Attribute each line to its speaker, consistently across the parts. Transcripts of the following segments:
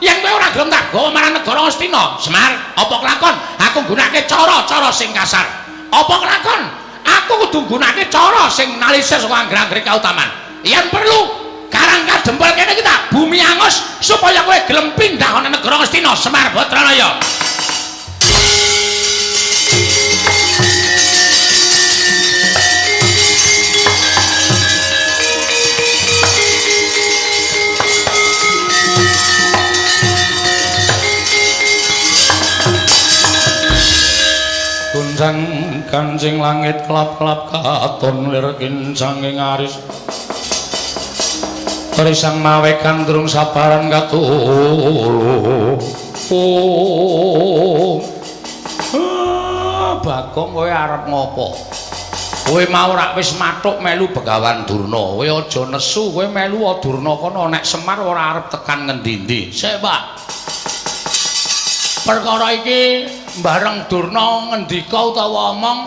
Speaker 1: yen kowe ora gelem tak gawa marang negara Astina, Semar, apa kelakon? Aku nggunakake cara-cara sing kasar. Apa kelakon? Aku kudu nggunakake cara sing nalisir saka angger-angger kautaman. Yen perlu Karang Kadempel kene kita bumi angus supaya kowe gelem pindah ana negara Astina, Semar Batranaya. Kuncang kancing langit kelap-kelap katon lir kincang ing aris Risang mawe kandrung sabaran katulu Bagong kowe arep ngopo? Kowe mau rak wis mathuk melu Begawan Durna. Kowe aja nesu, kowe melu Durna kono nek Semar ora arep tekan ngendi-endi. Sik, Pak. Perkara iki bareng Durna ngendika utawa omong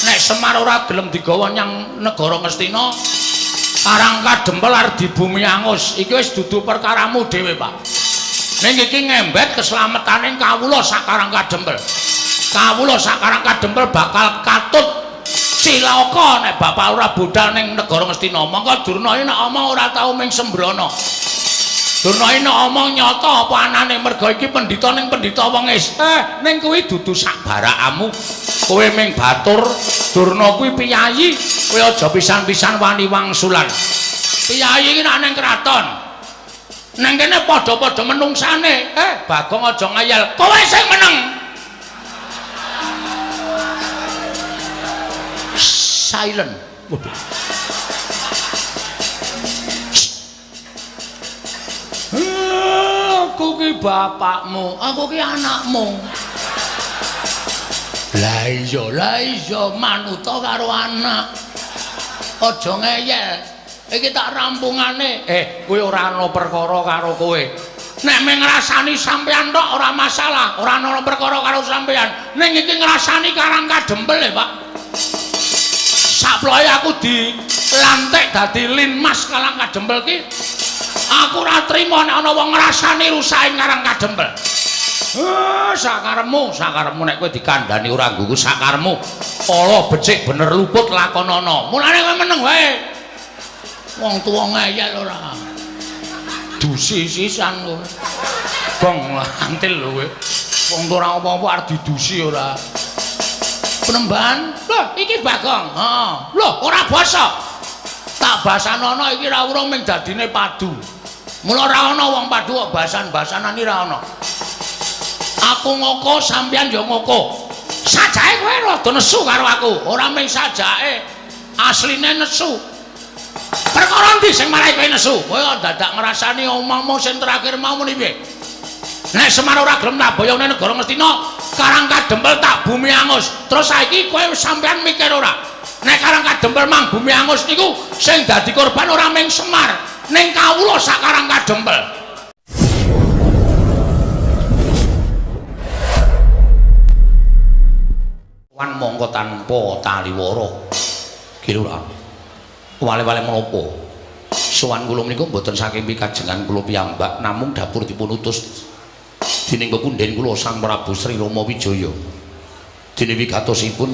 Speaker 1: nek Semar ora gelem digawa nyang negara Ngastina Karang Kadempel arep di bumi angus iki wis dudu perkaramu dhewe Pak ning iki ngembet keselametaning kawula sak Karang Kadempel kawula sak Karang Kadempel bakal katut cilaka nek bapak ora budal ning negara Ngastina mongko Durna iki nek omong ora tau ming sembrono Durna iki omong nyata apa anane merga iki pendhita ning pendhita wengis. Ning kuwi dudu sak barakamu. Kowe ming batur, Durna kuwi piyayi, kowe aja pisan-pisan wani wangsulan. Piyayi iki nek ning kraton. Nang kene padha-padha menungsane. Bagong aja ngayal. Kowe sing meneng. Silent. Waduh. Aku ki bapakmu, aku ki anakmu. Lah iya manuta karo anak. Aja ngeyel. Iki tak rampungane. Kowe ora ana perkara karo kowe. Nek mung ngrasani sampean tok ora masalah, ora ana perkara karo sampean. Ning iki ngrasani Karang Kadempel Pak. Saploke aku dilantik dadi linmas Karang Kadempel ki. Aku ora trima nek ana wong ngrasani rusaking Karang Kadempel. Sakarepmu nek kowe dikandhani ora nggugu sakarepmu. Ala becik bener luput lakonana. Mulane kowe meneng wae. Wong tuwa ngeyel ora. Dusi sisan kowe. Bong antil lho kowe. Wong ora apa-apa arep didusi ora. Penemban, lho iki Bagong. Lho ora basa. Tak basanono iki ra urung ming dadine padu. Mula ora ana wong padu kok basan-basanan iki ra ana. Aku ngoko sampeyan ya ngoko. Sajake kowe rada nesu karo aku, ora ming sajake. Asline nesu. Perkara ndi sing marai kowe nesu? Kowe dadak ngrasani omongmu sing terakhir mau muni piye? Nek Semar ora gelem nabaya ning negara Ngastina, Karang Kadempel tak bumi angus. Terus saiki kowe sampeyan mikir ora? Nek Karang Kadempel mang bumi angus niku sing dadi korban ora ming Semar, ning kawula sak Karang Kadempel. Wan mongko tanpa taliwara. Kira wale-wale menapa? Sowan kula menika mboten saking pikajengan kula piyambak, namung dapur dipun utus dening pepunden kula Sang Prabu Sri Rama Wijaya. Dene wigatosipun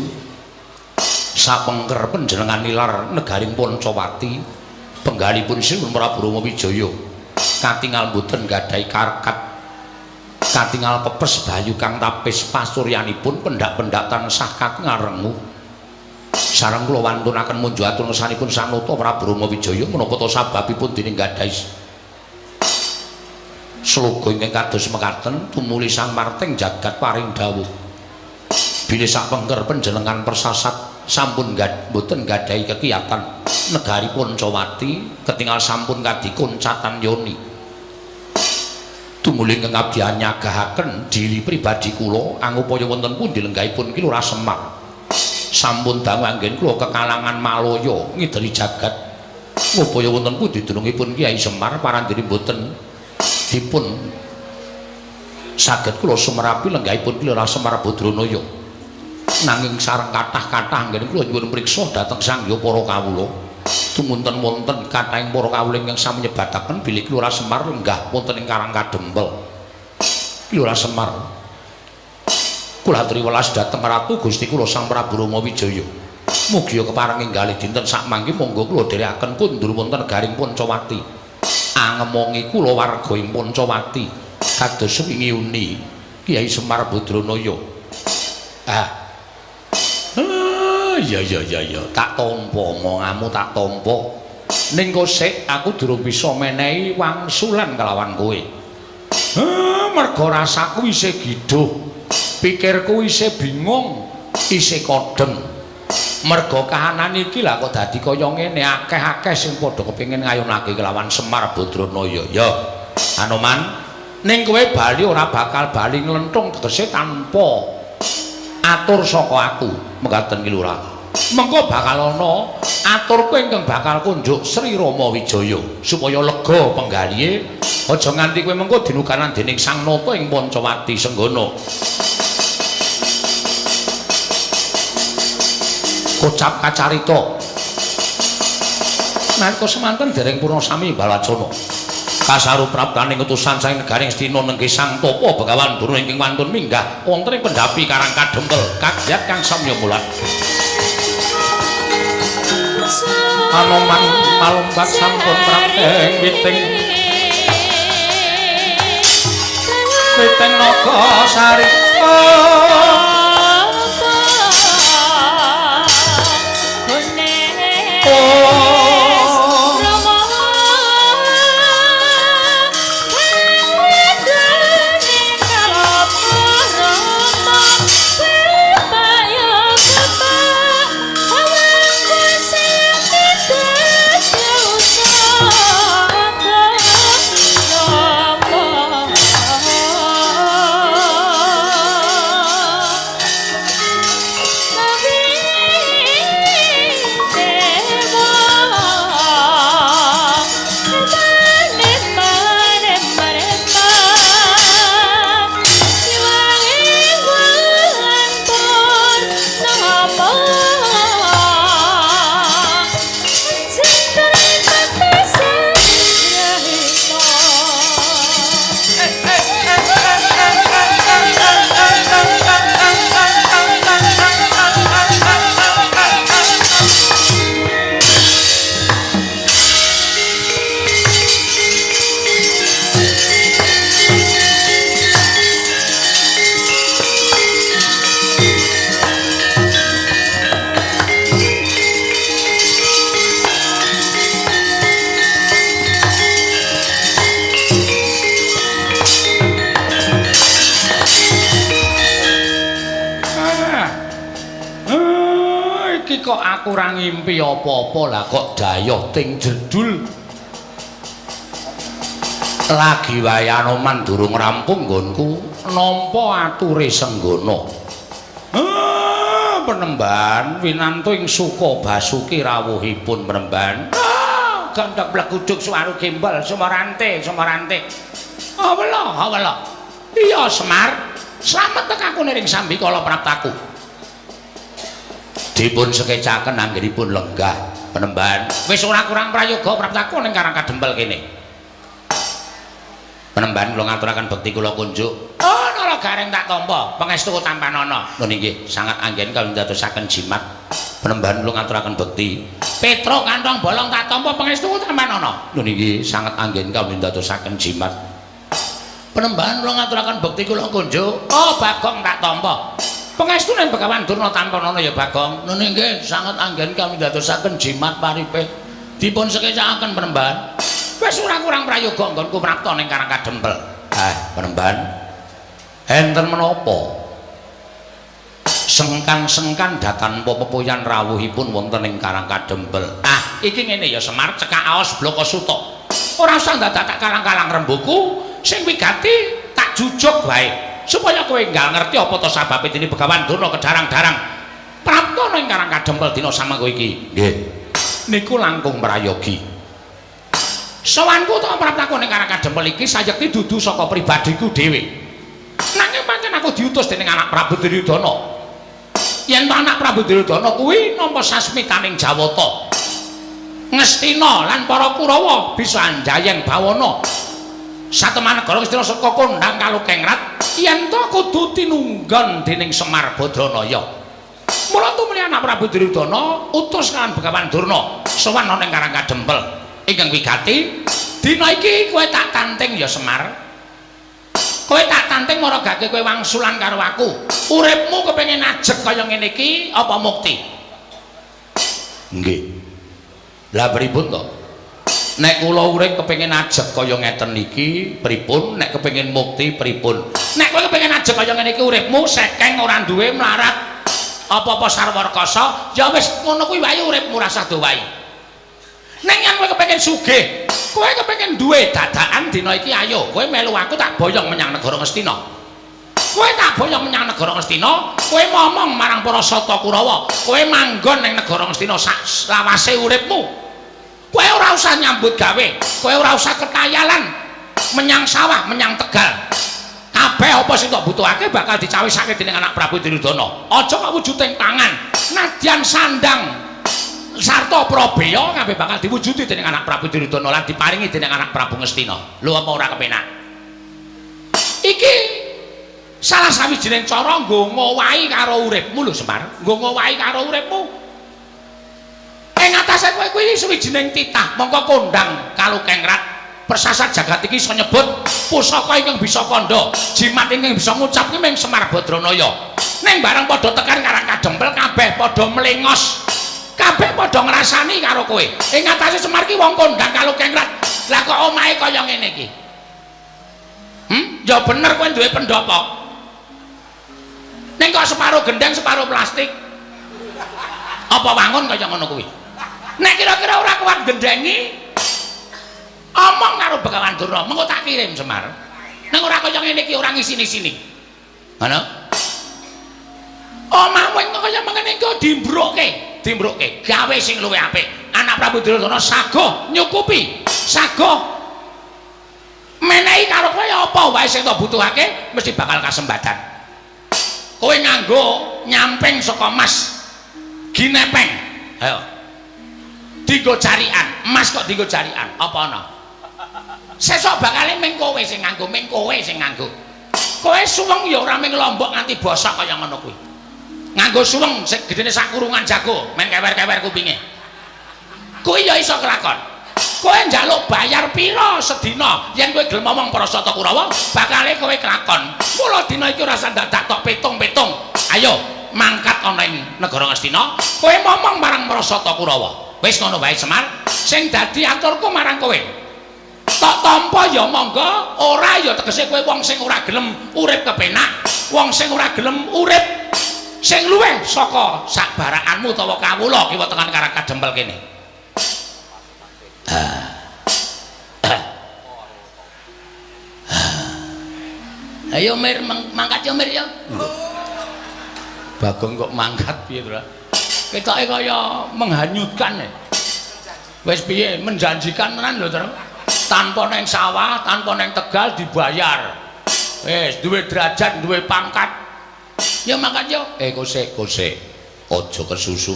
Speaker 1: sapengker panjenengan nilar negaring Pancawati penggalipun Sri Prabu Rama Wijaya katingal mboten gadhahi karkat katingal pepes bayu kang tapis pasuryanipun pendak-pendak tansah kakengarengu sareng kula wantunaken munjuk atur ngersanipun Sang Nata Prabu Rama Wijaya menapa ta sababipun dening gadhahi sloga ingkang kados mekaten tumuli Sang Marting jagat paring dawuh bilih sapengker panjenengan persasat sampun mboten gadhahi kekiyatan negari Pancawati ketingal sampun kadikun catan yoni tumuli ingkang abdi nyagahaken diri pribadi kula angupaya wonten pundi lenggahipun ki Lurah Semar sampun dangu anggen kula kekalangan Malaya ngideri jagat ngupaya wonten pundi dunungipun Kyai Semar parandene mboten dipun saged kula sumerapi lenggahipun ki Lurah Semar Badranaya nanging sareng kathah-kathah anggen kula nyuwun priksa dhateng sangya para kawula tumunten wonten kathahing para kawula ingkang sami nyebataken bilih Lurah Semar lenggah wonten ing Karang Kadempel Kilura Semar. Kula aturi welas dhateng Ratu Gusti kula Sang Prabu Rama Wijaya. Mugi kepareng enggalih dinten sak mangke monggo kula dherekaken kundur wonten garing Poncowati. Angemongi kula warga ing Poncowati kados wingi uni Kyai Semar Badranaya. Ya tak tampa omonganmu tak tampa. Ning kosek aku durung bisa menehi wangsulan kelawan kowe. Merga rasaku isih giduh. Pikirku isih bingung, isih kodeng. Merga kahanan iki lah kok dadi kaya ngene, akeh-akeh sing padha kepengin ngayunake kelawan Semar Badranaya. Ya, Anoman, ning kowe bali ora bakal bali nglenthung tegese tanpa atur saka aku. Mekaten ki Lurah. Mengko bakal ana aturku ingkang bakal kunjuk Sri Rama Wijaya supaya lega penggalihe. Aja nganti kowe mengko dinukaran dening Sang Nata ing Poncowati Senggana. Kocap kacarita nalika semanten dereng purna sami Balacana kasarupraptaning utusan saking negaring Astina nenggih Sang Tapa Begawan Durna ingkang wantun minggah wonten ing pendhapi Karang Kadempel kagiat kang samya mulat Anoman malumpat sampun prapteng witing naga sarita kok aku ora ngimpi apa-apa lah kok dayoh ting jedul lagi wae Anoman durung rampung nggonku nampa ature Senggana Penemban winantu ing suka basuki rawuhipun Penemban gandhek blekuduk suwaru gembal sumarante awela iya Semar slamet tekaku ning Sambikala Praptaku dipun sekecaken anggenipun lenggah Penemban wis ora kurang prayoga Praptaku ning Karang Kadempel kene Penemban kula ngaturaken bekti kula kunjuk nala garing tak tampa pangestu tampanana lho nggih sangat anggen kawula ndadosaken jimat Penemban kula ngaturaken bekti Petro kantong bolong tak tampa pangestu tampanana lho nggih sangat anggen kawula ndadosaken jimat Penemban kula ngaturaken bekti kula kunjuk Bagong tak tampa pangestu ning Begawan Durna Tampanana ya Bagong. Nune nggih sanget anggen kami dadosaken jimat paripe dipun sekecakaken Penemban. Wis ora kurang prayoga nggonku prapta ning Karang Kadempel. Penemban. Enten menapa? Sengkan-sengkan dakan pepoyan rawuhipun wonten ing Karang Kadempel. Iki ngene ya Semar cekak aos Bloko Suta. Ora usah dadak kalang-kalang rembuku sing wigati tak jujuk wae. Supaya kowe enggal ngerti apa to sababe dene Begawan Durna kedarang-darang prapta ning Karang Kadempel dina samengko iki. Nggih. Niku langkung prayogi. Sawanku to praptaku ning Karang Kadempel iki sayekti dudu saka pribadiku dhewe. Nanging pancen aku diutus dening anak Prabu Duryudana. Yen to anak Prabu Duryudana kuwi nampa sasmitaning Jawata. Ngastina lan para Kurawa bisa anjayeng bawana Satemah negara Ngastina saka kondhang Kalukengrat yen to kudu tinunggon dening Semar Badranaya. Mula tumuli anak Prabu Duryudana utus kan Begawan Durna sowan ana ing Karang Kadempel. Ingkang wigati dina iki kowe tak tanting ya Semar. Kowe tak tanting maragake kowe wangsulan karo aku. Uripmu kepengin ajeg kaya ngene iki apa mukti? Nggih. Lah pripun to? Nek kula urip kepengin ajeg kaya ngeten iki pripun? Nek kepengin mukti pripun? Nek kowe kepengin ajeg kaya ngene iki uripmu sekeng ora duwe mlarat apa-apa sarwarkasa, ya wis ngono kuwi wae uripmu rasah do wae. Nek yen kowe kepengin sugih, kowe kepengin duwe dadakan dina iki ayo, kowe melu aku tak boyong menyang negara Ngastina. Kowe tak boyong menyang negara Ngastina, kowe ngomong marang para Sata Kurawa, kowe manggon ning negara Ngastina sak lawase uripmu. Kowe ora usah nyambut gawe, kowe ora usah ketayalan menyang sawah, menyang Tegal. Kabeh apa sing tak butuhake bakal dicawisake dening anak Prabu Duryudana. Aja kok wujuding tangan, nadyan sandang sarta Prabeya kabeh bakal diwujudi dening anak Prabu Duryudana lan diparingi dening anak Prabu Ngastina. Lho apa ora kepenak? Iki salah sawijining cara nggo ngowahi karo uripmu lho Semar, nggo ngowahi karo uripmu. Ing atase kowe kuwi sawijining titah mongko kondhang Kalukengrat persasat jagat iki iso nyebut pusaka ingkang bisa kandha, jimat ingkang bisa ngucap kuwi mung Semar Badranaya. Ning bareng padha tekan Karang Kadempel kabeh padha mlengos. Kabeh padha ngrasani karo kowe. Ing atase Semar ki wong kondhang Kalukengrat. Lah kok omahe kaya ngene iki? Ya bener kowe duwe pendopo. Ning kok separuh gendeng separuh plastik. Apa wangun kaya ngono kuwi? Nek kira-kira ora kuat gendengi, omong karo Begawan Durna, mengko tak kirim Semar. Ning ora kaya ngene iki ora ngisini-sini. Ngono? Omahmu kok kaya mengene iki dimbrukke, gawe sing luwih apik. Anak Prabu Duryudana saguh nyukupi, saguh menehi karo kowe apa wae sing tak butuhake mesti bakal kasembatan. Kowe nganggo nyamping saka emas ginepeng. Ayo. Dienggo jarikan, emas kok dienggo jarikan. Apa ana? Sesuk bakale ming kowe sing nganggo, ming kowe sing nganggo. Kowe suweng ya ora ming lombok nganti bosok kaya ngono kuwi. Nganggo suweng sing gedene sak kurungan jago, men kewer-kewer kupinge. Kuwi ya iso kelakon. Kowe njaluk bayar pira sedina yen kowe gelem ngomong para Sata Kurawa, bakale kowe kelakon. Mula dina iki ora usah dadak tok petung-petung. Ayo mangkat ana ing negara Ngastina, kowe ngomong marang para Sata Kurawa. Wis ngono wae Semar, sing dadi aturku marang kowe. Tok tampa ya monggo, ora ya tegese kowe wong sing ora gelem urip kepenak, wong sing ora gelem urip sing luwih saka sakbarakanmu utawa kawula kiwa tekan Karang Kadempel kene. Ayo Mir mangkat ya Mir ya. Bagong kok mangkat piye to? Ketoke kaya menghanyutkan. Wis piye menjanjikan tenan lho, Tru. Tanpa neng sawah, tanpa neng Tegal dibayar. Wis duwe derajat, duwe pangkat. Ya mangkat yo. Kosek. Aja kesusu.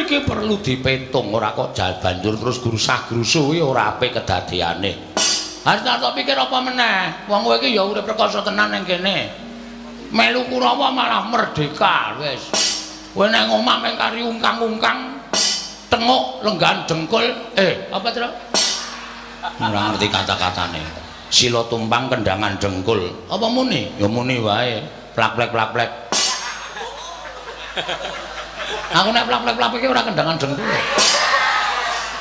Speaker 1: Iki perlu dipetung ora kok banjur terus grusah-grusu kuwi ora apik kedadeane. Harus tak pikir apa meneh. Wong kowe iki ya urip rekoso tenan ning kene. Melu Kurawa malah merdeka wis. Kowe nek omah meng kari ungkang-ungkang tenguk lenggan dengkul apa Tru? Ora ngerti kata-katane. Sila tumpang kendangan dengkul. Apa muni? Ya muni wae. Plak-plek. Aku nek plak-plek iki ora kendangan dengkul.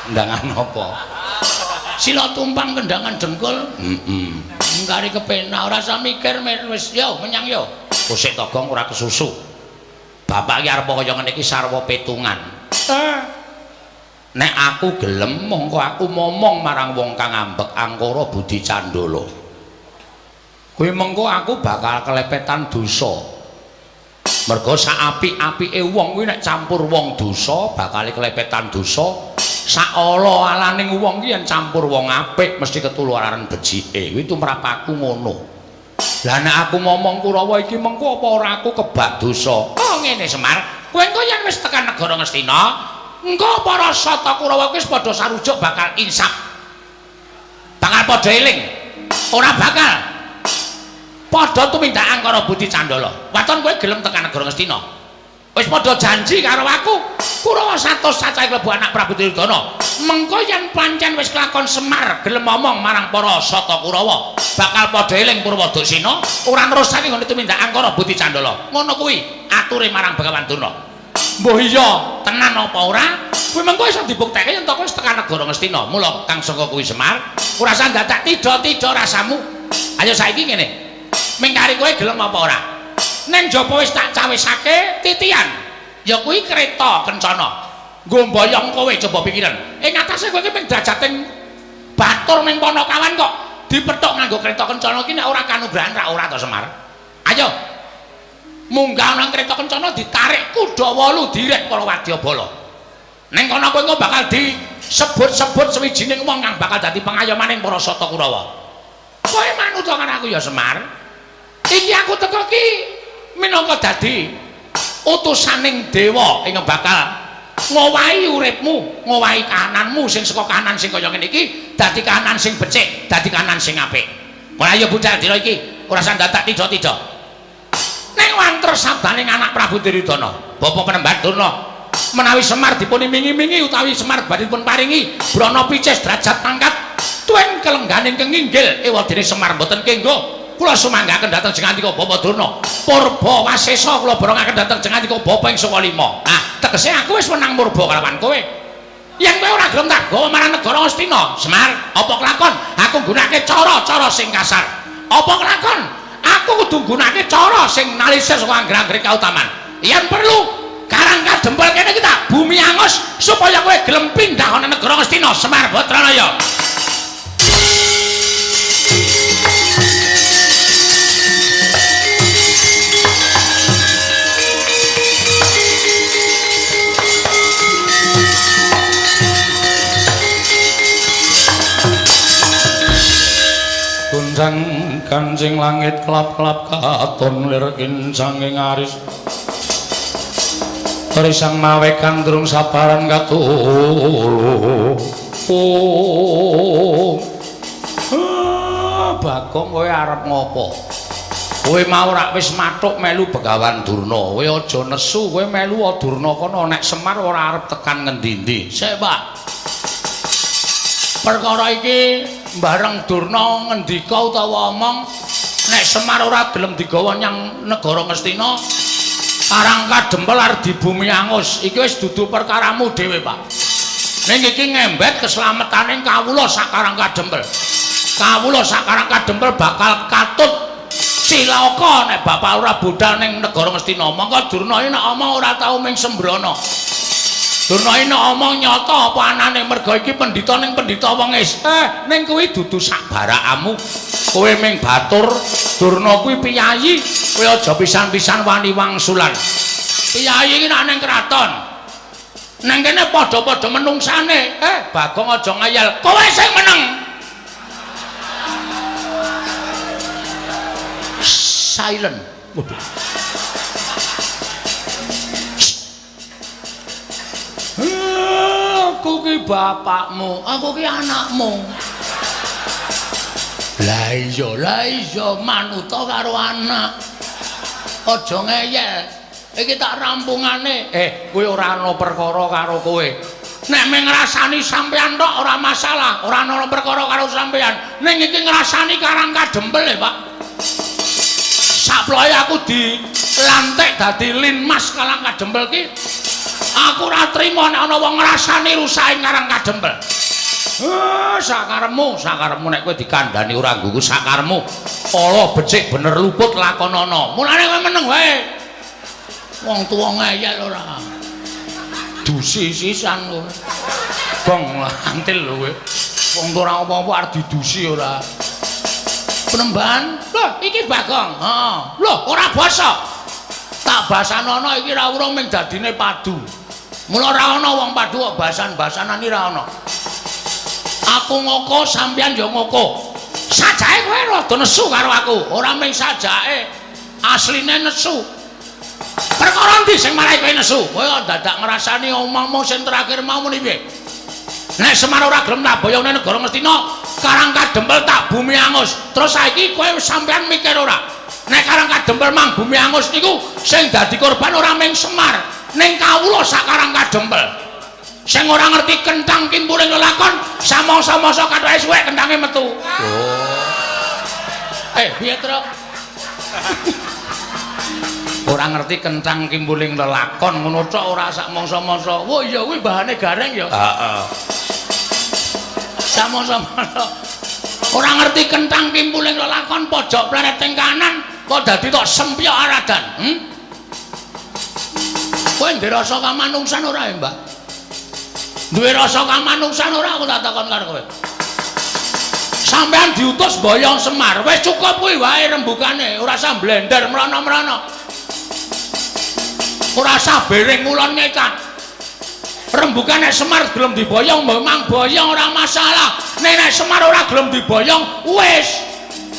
Speaker 1: Kendangan apa? Sila tumpang kendangan dengkul. Ngkari kepenak ora usah mikir wis yo menyang yo. Kosek togong ora kesusu. Bapak iki arep kaya ngene iki sarwa petungan. Nek aku gelem mongko aku momong marang wong kang ambek angkara Budi Candala. Kuwi mengko aku bakal kelepetan dosa. Mergo sak apik-apike wong kuwi nek campur wong dosa bakal kelepetan dosa. Sak ala-alaning wong ki yen campur wong apik mesti ketularan becike. Kuwi tumrap aku ngono. Lah nek aku ngomong Kurawa iki mengko apa ora aku kebak dosa. Oh ngene Semar, kowe engko yen wis tekan negara Ngastina, engko para Sata Kurawa wis padha sarujuk bakal insaf. bakal padha eling. Ora bakal padha tumindak Angkara Budi Candala. Waton kowe gelem tekan negara Ngastina. Wis padha janji karo aku, Kurawa satus cacahe klebu anak Prabu Duryudana. Mengko yen pancen wis kelakon Semar gelem ngomong marang para Sata Kurawa, bakal padha eling Purwadasena, ora nerusake ngene tumindak Angkara Budi Candala. Ngono kuwi ature marang Begawan Durna. Mbah iya, tenan apa ora? Kuwi mengko iso dibuktekke yen to kowe wis tekan negara Ngastina. Mula kang saka kuwi Semar, ora usah dadak tida-tida rasamu. Ayo saiki ngene. Mingkari kowe gelem apa ora? Ning jaba wis tak cawisake titian. Ya kuwi kereta kencana. Nggo mboyong kowe coba pikiran. Ing atase kowe iki mung drajating batur ning Panakawan kok dipethuk nganggo kereta kencana iki nek ora kanugrahan ra ora to Semar. Ayo. Munggah nang kereta kencana ditarik kuda 8 direk para wadyabala. Ning kono kowe engko bakal disebut-sebut sewijining wong kang bakal dadi pengayomaning para Sata Kurawa. Kowe manut karo aku ya Semar. Iki aku teko iki minangka dadi utusaning dewa ing bakal ngowahi uripmu, ngowahi kahananmu sing saka kahanan sing kaya ngene iki dadi kahanan sing becik, dadi kahanan sing apik. Ora ya budal dina iki ora sandadak tida-tida. Ning wanter sabdaning anak Prabu Duryudana, Bapa Penemban Durna, menawi Semar dipun iming-imingi utawi Semar badhe dipun paringi brana picis derajat pangkat tuwin kelengganing kenginggil ewadene Semar mboten kenggo. Kula sumanggaken dhateng Jengandika Bapa Durna. Purba Wasesa kula borongaken dhateng Jengandika Bapa ing Saka Lima. Nah, tegese aku wis menang murba kalawan kowe. Yen kowe ora gelem tak gawa marang negara Ngastina, Semar, apa kelakon? Aku nggunakake cara-cara sing kasar. Apa kelakon? Aku kudu nggunakake cara sing nalisir saka angger-angger kautaman. Yen perlu Karang Kadempel kene iki tak bumi angus supaya kowe gelem pindah ana negara Ngastina, Semar Batranaya.
Speaker 2: Gunjang kancing langit kelap-kelap katon lir kincanging aris risang mawe kandrung sabaran katulu.
Speaker 1: Bagong kowe arep ngopo? Kowe mau rak wis mathuk melu Begawan Durna. Kowe aja nesu, kowe melu Durna kono nek Semar ora arep tekan ngendi-endi. Sik, Pak. Perkara iki bareng Durna ngendika utawa omong nek Semar ora gelem digawa nyang negara Ngastina, Karang Kadempel arep di bumi angus. Iki wis dudu perkaramu dhewe, Pak. Ning iki ngembet keselametaning kawula sak Karang Kadempel. Kawula sak Karang Kadempel bakal katut cilaka nek bapak ora budal ning negara Ngastina. Monggo Durna iki nek omong ora tau ming sembrono. Durna iki nek omong nyata apa anane merga iki pendhita ning pendhita wengis. Ning kuwi dudu sak barakamu. Kowe ming batur, Durna kuwi piyayi, kowe aja pisan-pisan wani wangsulan. Piyayi iki nek ning kraton. Nang kene padha-padha menungsane. Bagong aja ngayal. Kowe sing meneng. Silent. Waduh. Aku ki bapakmu, aku ki anakmu. Lah iya manuta karo anak. Aja ngeyel. Iki tak rampungane. Kowe ora ana perkara karo kowe. Nek mung ngrasani sampean tok ora masalah, ora ana perkara karo sampean. Ning iki ngrasani Karang Kadempel Pak. Saploe aku dilantik dadi linmas Karang Kadempel ki. Aku ora trima nek ana wong ngrasani rusake Karang Kadempel. Sakaremu nek kowe dikandhani ora nggugu sakaremu. Ala becik bener luput lakonana. Mulane kowe meneng wae. Wong tuwa ngeyel ora. Dusi sisan kowe. Bong lantil lho kowe. Wong ora apa-apa arep didusi ora. Penemban, lho iki Bagong. Lho ora basa. Tak basanono iki ra urung ming dadine padu. Mula ora ana wong padu kok basan-basanan iki ra ana. Aku ngoko sampeyan ya ngoko. Sajake kowe rada nesu karo aku, ora ming sajake. Asline nesu. Perkara ndi sing marai kowe nesu? Kowe kok dadak ngrasani omongmu sing terakhir mau muni piye? Nek Semar ora gelem nabayane negara Ngastina, Karang Kadempel tak bumi angus. Terus saiki kowe sampean mikir ora? Nek Karang Kadempel mang bumi angus niku sing dadi korban ora mung Semar, ning kawula sak Karang Kadempel. Sing ora ngerti kentang kimpuling lelakon, samangsa-mangsa kathoke suwek kentange metu. Piye, Tru? Ora ngerti kentang kimpuling lelakon ngono tok ora sak mangsa-mangsa. Wah iya kuwi bahane gareng ya. Heeh. Samangsa-mangsa. Ora ngerti kentang kimpuling lelakon pojok planet teng kanan kok dadi tok sempyok aradan. Kowe ndek rasa kamanungsan ora ya, Mbak? Duwe rasa kamanungsan ora aku tak takon karo kowe. Sampeyan diutus boyong Semar, wis cukup kuwi wae rembugane, ora usah blender mrono-mrono. Ora usah bering ngulon ngekan. Rembugane Semar gelem diboyong memang boyong ora masalah. Nek Semar ora gelem diboyong, wis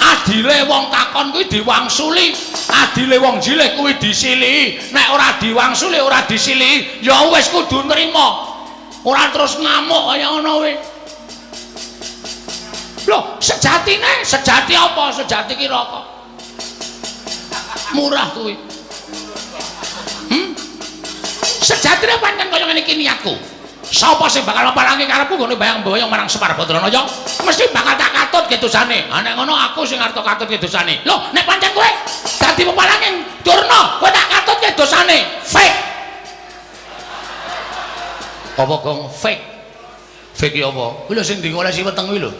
Speaker 1: adile wong takon kuwi diwangsuli, adile wong jilih kuwi disilihi. Nek ora diwangsuli, ora disilihi, ya wis kudu nrimo. Ora terus ngamuk kaya ngono kuwi. Lho, sejati apa? Sejati ki rokok. Murah kuwi. Sejatine pancen kaya ngene iki niatku. Sapa sing bakal palangi karepku ngene bayang-bayang marang Semar Badranaya? Mesti bakal tak katut ki dosane. Ha nek ngono aku sing arep katut ki dosane. Lho, nek pancen kowe dadi pepalangi Durna, kowe tak katut ki dosane. Fake. Apa gong fake? Fake apa? Kuwi lho sing dingolesi weteng kuwi lho.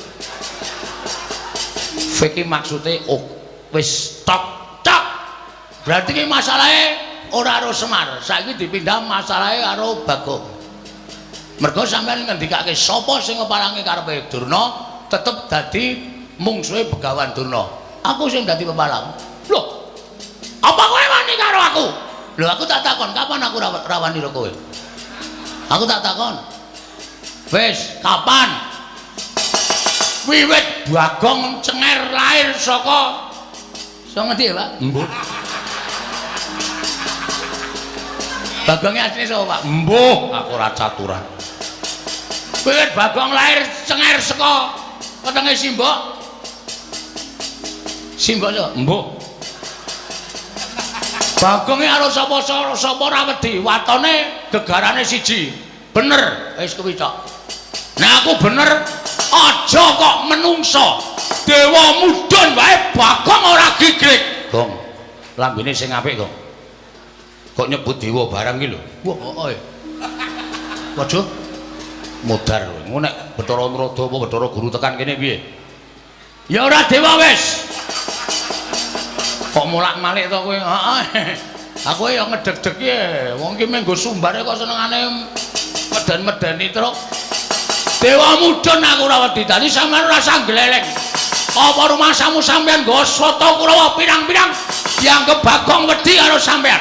Speaker 1: Fake iki maksude wis tok. Berarti ki masalahe ora karo Semar, saiki dipindah masalahe karo Bagong. Mergo sampeyan ngendikake sapa sing ngepalangi karepe Durna tetep dadi mungsuhe Begawan Durna. Aku sing dadi pepalang. Lho. Apa kowe wani karo aku? Lho aku tak takon, kapan aku rawani karo kowe? Aku tak takon. Wis, kapan? Wiwit Bagong Cenger lahir saka ngendi ya, Pak? Mbuh. Bagongnya asline sapa, Pak? Mbuh, aku ora caturan. Wiwit Bagong lahir Cenger saka wetenge Simbok. Simbok yo, Mbuh. Bagongnya karo sapa ora wedi, watone gegarane siji. Bener, wis kuwi tok. Nah aku bener, aja kok menungso. Dewa mudhun wae Bagong ora gigrik. Gong, lambene sing apik, Gong. Kok nyebut dewa barang ki lho. Wah, waduh. Mudar kowe. Ngono nek Bathara Nrada apa Bathara Guru tekan kene piye? Ya ora dewa wis. Kok mulak-malik to kowe? Heeh. Aku ya ngedeg-deg ya. Wong ki menggo sumbare kok senengane medan-medani truk. Dewa mudhun aku ora wedi. Dadi sampean ora usah gleleng. Apa rumahmu sampean nggo soto Kurawa pirang-pirang dianggep Bagong wedi karo sampean.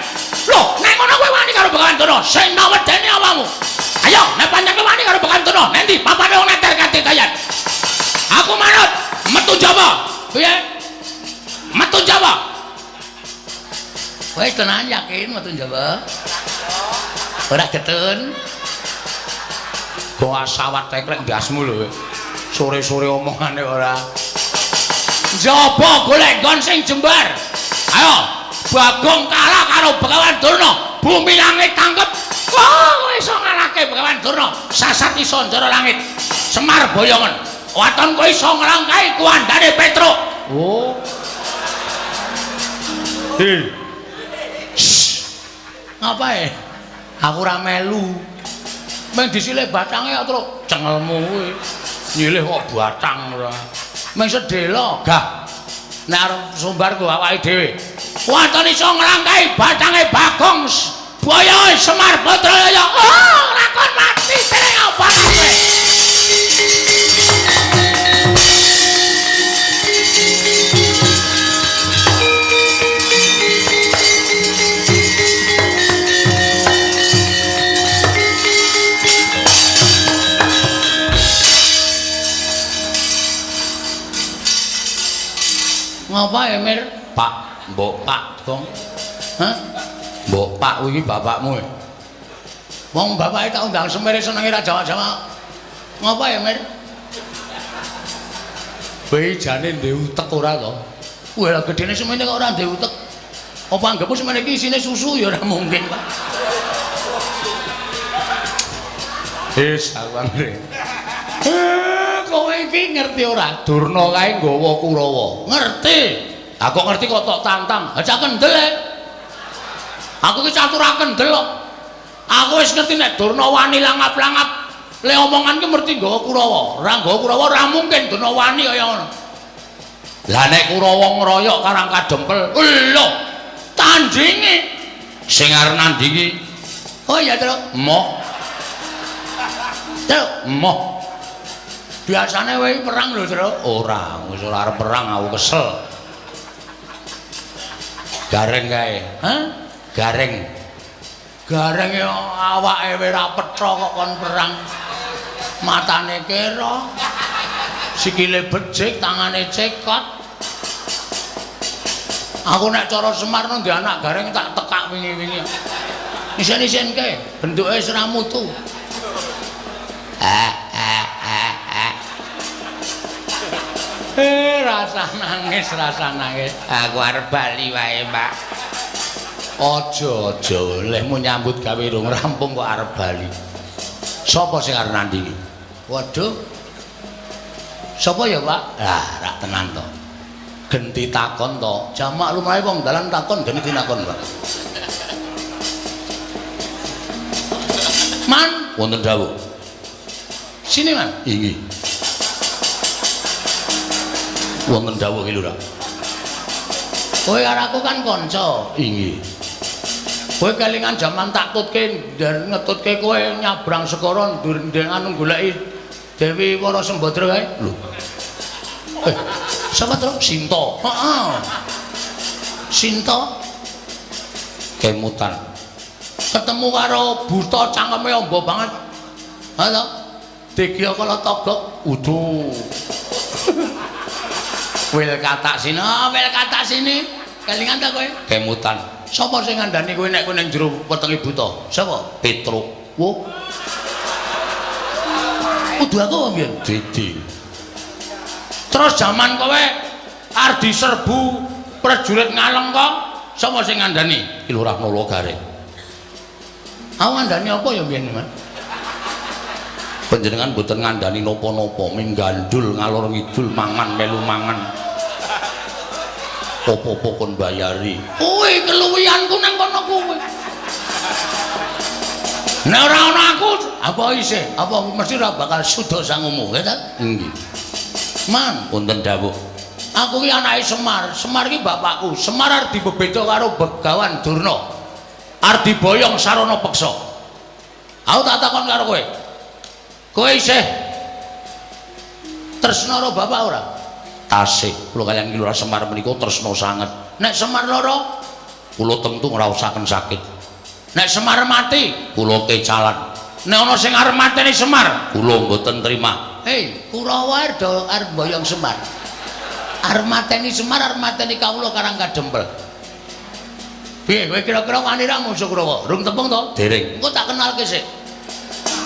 Speaker 1: Loh, nek ngono kowe wani karo Begawan Durna, sing wedeni apamu? Ayo, nek pancen wani karo Begawan Durna, nendi papane wong neter kanthi dayan. Aku manut metu Jawa. Piye? Metu Jawa. Wis tenan yakin metu Jawa? Ora getun. Goa sawat tekrek ndasmu lho. Sore-sore omongane ora. Njaba golek nggon sing jembar. Ayo, Bagong kalah karo Begawan Durna. Bumi langit tangkep. Kowe iso ngalahke Begawan Durna. Sasat iso njara langit. Semar boyongan. Waton kowe iso nglangkai kuandane Petruk. Oh. Ngapae? Aku ora melu. Meng disilih batange kok terus cengelmu kuwi. Nyilih kok batang ora. Meng sedhela gah. Nek arep sumbar ku awake dhewe. Waton iso nglangkai batange Bagong Boyo Semar Badranaya. Oh, lakon mati sing apa kowe? Ngapa ya, Mir? Pak, mbok Pak, Gong. Hah? Mbok Pak kuwi bapakmu. Wong bapake tak undang semere senenge ra Jawa-Jawa. Ngapa ya, Mir? Bae jane ndek utek ora to. Wah, gedene semene kok ora ndek utek. Apa anggapmu semene iki isine susu ya ora mungkin, Pak. Sawangre. Kowe iki ngerti ora? Durna kae nggawa Kurawa. Ngerti. Aku ngerti kok tok tantang. Aja kendel. Aku ki catur kendel kok. Aku wis ngerti nek Durna wani langap-langap. Le omongan ki mesti nggawa Kurawa. Ora nggawa Kurawa ora mungkin Durna wani kaya ngono. Lah nek Kurawa ngeroyok karang kadempel, lho, tandinge sing arep nandingi. Oh iya, Tru. Emoh. Tru, emoh. Biasane kowe perang lho, Tru. Ora, wis ora arep perang aku kesel. Gareng kae. Hah? Gareng. Gareng yo awake ora petha kok kon perang. Matane kira. Sikile becik, tangane cekot. Aku nek cara Semar nang anak Gareng tak tekak wingi-wingi. Isen-isenke, bentuke wis ora mutu. Rasa nangis. Aku arep bali wae, Pak. Aja olehmu nyambut gawe rung rampung kok arep bali. Sapa sing arep nandingi? Waduh. Sapa ya, Pak? Lah, rak tenan to. Genti takon to. Jamak lumahe wong dalan takon genti takon, Pak. Man, wonten dawuh. Sini, Man. Inggih. Wonten dawuh iki lho, Rak. Kowe karo aku kan kanca. Inggih. Kowe kelingan jaman tak tutke dan ngetutke kowe nyabrang segara ndengan goleki Dewi Wara Sembadra kae. Lho. Sapa to? Sinta. Heeh. Sinta kemutan. Ketemu karo buta cangkeme amba banget. Ha to? Degya kala togok udu. Wil katak sini. Kelingan ta kowe? Kemutan. Sapa sing ngandani kowe nek kowe ning jero wetenge buta? Sapa? Petruk. Wo. Kudu aku apa mbiyen? Didi. Terus jaman kowe arep diserbu prajurit Ngaleng kok, sapa sing ngandani? Ki Lurah Nala Gareng. Aku ngandani apa ya mbiyen, Mas? Panjenengan mboten ngandani napa-napa, minggandul ngalor ngidul mangan melu mangan. Apa-apa kon bayari. Kowe keluwihanku nang kono kowe. Nek ora ana aku, apa isih? Apa mesti ora bakal suda sangumu, ya ta? Nggih. Man, wonten dawuh. Aku ki anake Semar. Semar ki bapakku. Semar arep dibebeda karo Begawan Durna. Arep diboyong sarana peksa. Aku tak takon karo kowe. Kowe isih tresna karo bapak ora? Tasih. Kula kaliyan Ki Lurah Semar menika tresna sanget. Nek Semar lara, kula tentu ngraosaken sakit. Nek Semar mati, kula kecalan. Nek ana sing arep mateni Semar, kula mboten trima. Hei, Kurawa arep boyong Semar. Arep mateni Semar, arep mateni kawula karang kadempel. Piye, kowe kira-kira wani ra musuh Kurawa? Rung tepung to? Dereng. Engko tak kenalke sik.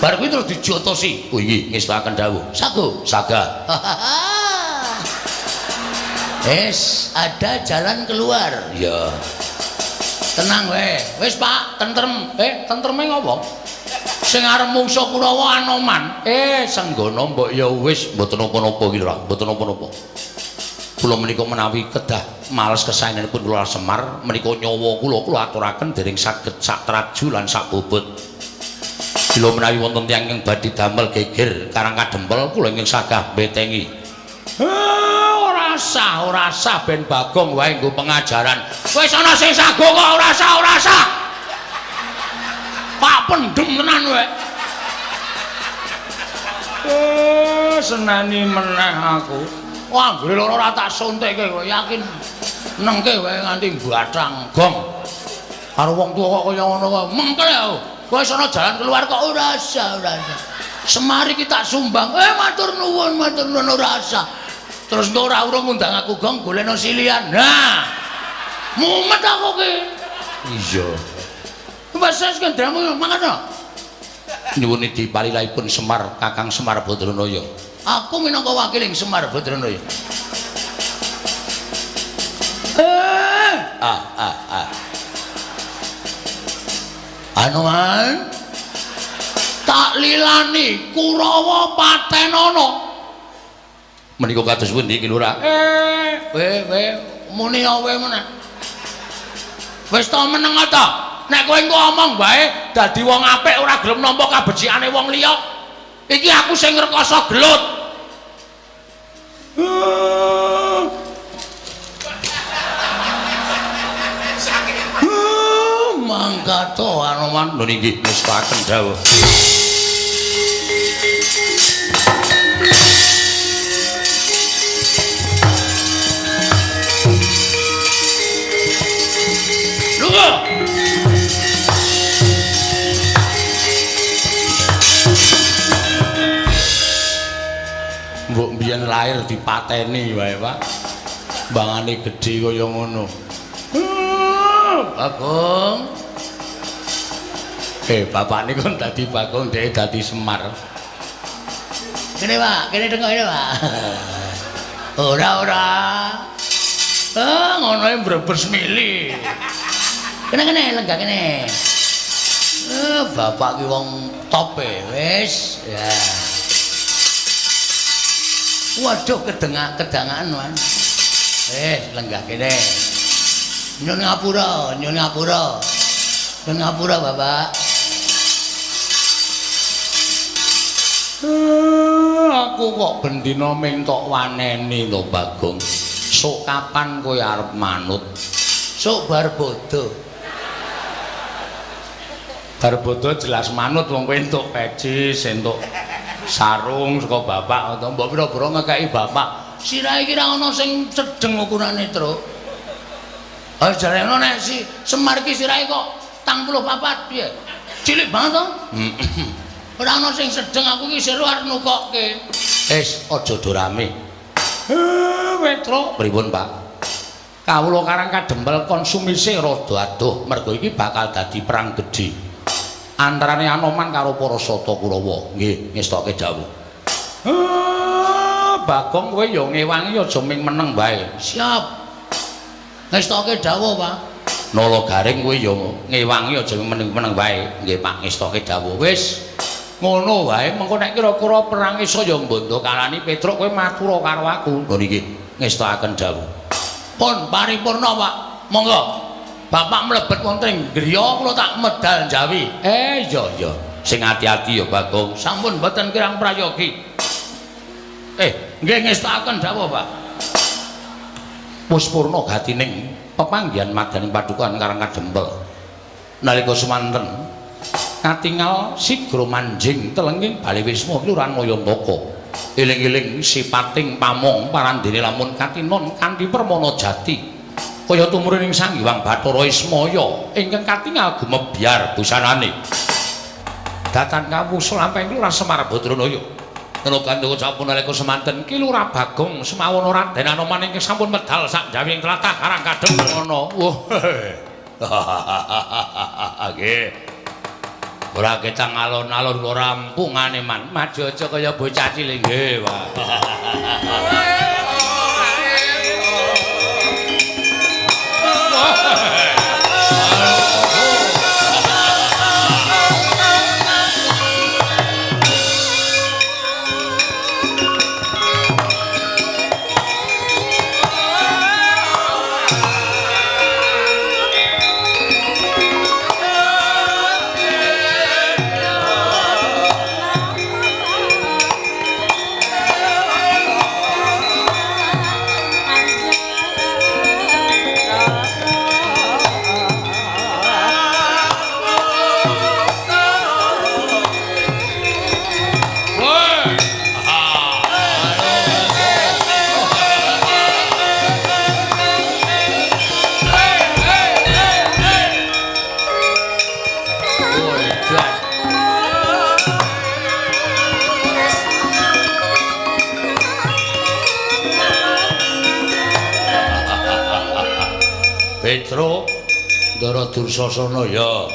Speaker 1: Bar kuwi terus dijotosi. Oh nggih, ngestaken dawuh. Sago, sagah. Ada jalan keluar. Ya. Tenang wae. Wis Pak, tentrem. Tentreme ngopo? Sing arep mungsuh Kurawa Anoman. Senggana mbok ya wis mboten napa-napa iki lho, mboten napa-napa. Kula menika menawi kedah males kesaenanipun Lurah Semar, menika nyawa kula aturaken dereng saged sak traju lan sak bobot. Bila menawi wonten tiyang ingkang badhe damel geger karang kadempel, kula ingkang sagah betengi. Ora sah ben Bagong wae nggo pengajaran. Wis ana sing sago kok ora sah. Pak pendem tenan wae. Senani meneh aku. Wah, anggere lara ora tak suntikke kok yakin nengke wae nganti bathang gong. Karo wong tuwa kok kaya ngono kok mengkel aku. Wis ana jalan keluar kok ora sah. Semari ki tak sumbang. Matur nuwun ora sah. Terus ora urung ngundang aku gong golekno silian. Nah. Mumet aku ki. Iya. Wes kendramu mangan. Nyuwun dipalilahipun Semar, Kakang Semar Badranaya. Aku minangka wakiling Semar Badranaya. Anoman tak lilani Kurawa Patenana. Menika kados pundi iki Lurah? Muni awe meneh. Wis ta meneng ta? Nek kowe engko omong wae dadi wong apik ora gelem nampa kabecikane wong liya. Iki aku sing ngrekoso gelut. Mangkato Anoman lho nggih mestaken dawuh. Lho. Mbok mbiyen lair dipateni wae, Pak. Bangane gedhe kaya ngono. Bagong. Bapak niku dadi Bagong, dhek dadi Semar. Kene, Pak, kene tengok kene, Pak. Ora. Ngono ae mbrebes mili. Kene lenggah kene. Bapak ki wong top wis. Ya. Waduh kedangan, Mas. Lenggah kene. Nyun ngapura, Bapak. Aku kok bendina mentok waneni lho, Bagong. Sok kapan kowe arep manut? Sok bar bodho. Bar bodho jelas manut wong kowe entuk pecis, entuk sarung saka bapak utawa mbok pira-pira ngekeki bapak. Sirahe iki ra ono sing sedeng ukurane, Truk. Jarene nek si Semar ki sirahe kok 84 piye? Cilik banget to? Ora ana sing sedeng aku iki seru arep nukokke. Aja do rame. Truk. Pripun, Pak? Kawula Karang Kadempel konsumise rada adoh mergo iki bakal dadi perang gedhe antarane Anoman karo para Sata Kurawa. Nggih, ngestoke dawuh. Bagong kowe ya ngewangi aja ming meneng wae. Siap. Ngestoke dawuh, Pak. Nala Garing kowe ya ngewangi aja ming meneng wae. Nggih, Pak, ngestoke dawuh. Wis ngono wae, mengko nek kira-kira perang saya mbondo kalani Petruk kowe matur karo aku. Lho niki ngestokaken dawuh. Pun paripurna, Pak. Monggo. Bapak mlebet wonten griya kula tak medal njawi. Iya. Sing ati-ati ya, Bagong. Sampun mboten kirang prayogi. Nggih ngestakaken dawuh, Pak. Wis purna gatining pepanggihan madaning padukan Karang Kadempel. Nalika semanten katingal sigra manjing telenging Bali Wisma Kelurahan Mayantaka. Eling-eling sipating pamong parandene lamun katinon kanthi permana jati. Kaya tumurining Sang Hyang Bathara Ismaya ingkang katingal gumebyar busanane. Datan kawusul lampahing Lurah Semar Badranaya. Kena kandha sampun nalika semanten Ki Lurah Bagong semawon Raden Anoman ingkang sampun medal sak jawing tlatah Karang Kadempel ngono. Nggih. Ora ketang alon-alon kok rampungane man. Maju aja kaya bocah cilik nggih, Pak. Petruk Ndara Dursasana ya.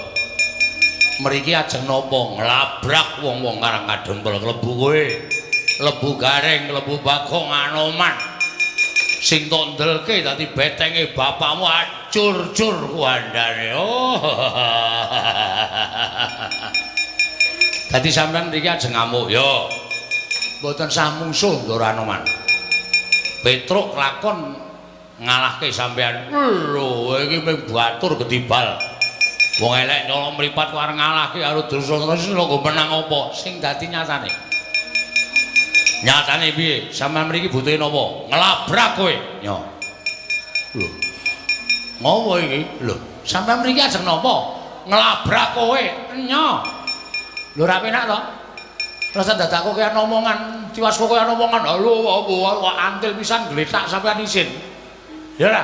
Speaker 1: Mriki ajeng napa nglabrak wong-wong Karang Kadempel klebu kowe. lebu garing, lebu Bagong Anoman. Sing tok ndelke dadi betenge bapakmu acur-cur kuandane. Oh. Dadi sampean mriki ajeng ngamuk yo. Mboten sah mungsuh Ndara Anoman. Petruk lakon ngalahke sampean. Lho, iki mung batur gedibal. Wong elek nyolong mripat karo ngalahke karo Drusana kok menang apa? Sing dadi nyatane. Nyatane piye? Sampeyan mriki butuhe napa? Ngelabrak kowe. Yo. Lho. Ngopo iki? Lho, sampeyan mriki ajeng napa? Ngelabrak kowe. Nyo. Lho ra penak to? Rasa dadakku kaya omongan, tiwasku kaya omongan. Lho, kok antil pisan gletak sampeyan isin. Ya ra?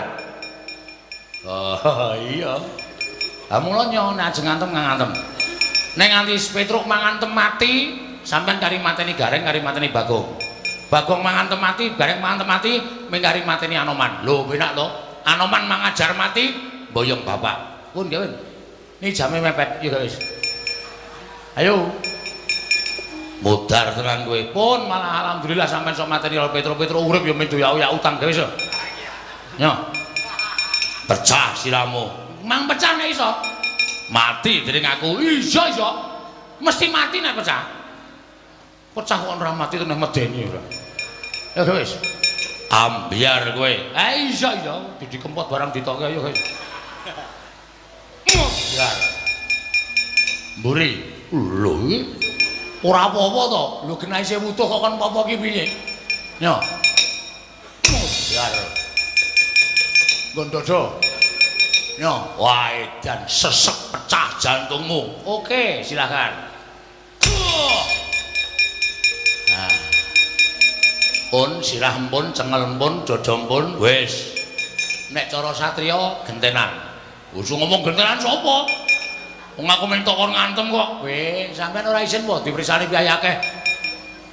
Speaker 1: Oh, iya. Lah mula nyo nek ajeng ngantem. Nek nganti Petruk mangantem mati, sampean kari mateni Gareng, kari mateni Bagong. Bagong mangantem mati, Gareng mangantem mati, ming kari mateni Anoman. Lho, penak to? Anoman mangajar mati, boyong bapak. Pun nggih, Pun. Ini jame mepet, ya guys. Ayo. Mudar tenan kowe. Pun malah alhamdulillah sampean sok mateni Petruk urip ya metu ya utang dhewe so. Nyo. Pecah siramu. Mang pecah nek iso. Mati dening aku. Iya. Mesti mati nek pecah. Pecah kok ora mati tenan medeni ora. Ya wis. Ambiar kowe. Iya. Dikempot barang ditoke ayo guys. Ambiar. Mburi. Lho iki ora apa-apa to. Lho genahe sewu kok kon apa ki piye? Nyo. Ambiar. Gondodo. Nyo, wah edan sesek pecah jantungmu. Oke, silakan. Nah. Pun sirah pun, cengel pun, dodom pun, wis. Nek cara satriya gentenan. Usung ngomong gentenan sapa? Wong aku mung tokon ngantem kok. Weh, sampean ora isin apa diprisani piye akeh.